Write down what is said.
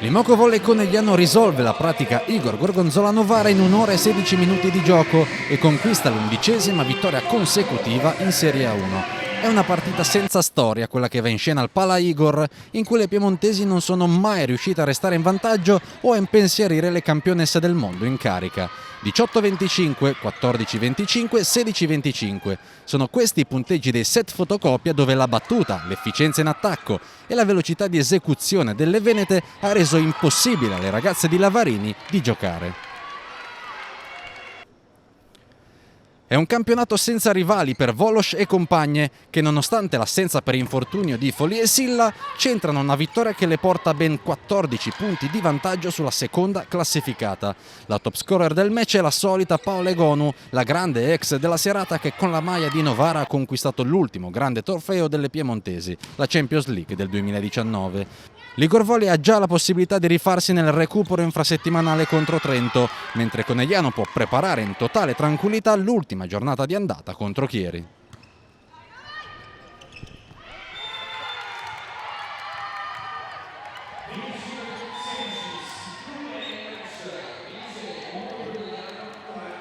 L'Imoco Volley Conegliano risolve la pratica Igor Gorgonzola Novara in 1 ora e 16 minuti di gioco e conquista l'11ª vittoria consecutiva in Serie A1. È una partita senza storia quella che va in scena al Pala Igor, in cui le piemontesi non sono mai riuscite a restare in vantaggio o a impensierire le campionesse del mondo in carica. 18-25, 14-25, 16-25. Sono questi i punteggi dei set fotocopia dove la battuta, l'efficienza in attacco e la velocità di esecuzione delle venete ha reso impossibile alle ragazze di Lavarini di giocare. È un campionato senza rivali per Volos e compagne che, nonostante l'assenza per infortunio di Folie e Silla, centrano una vittoria che le porta a ben 14 punti di vantaggio sulla seconda classificata. La top scorer del match è la solita Paola Egonu, la grande ex della serata che con la maglia di Novara ha conquistato l'ultimo grande trofeo delle piemontesi, la Champions League del 2019. L'Igor Volley ha già la possibilità di rifarsi nel recupero infrasettimanale contro Trento, mentre Conegliano può preparare in totale tranquillità l'ultima giornata di andata contro Chieri.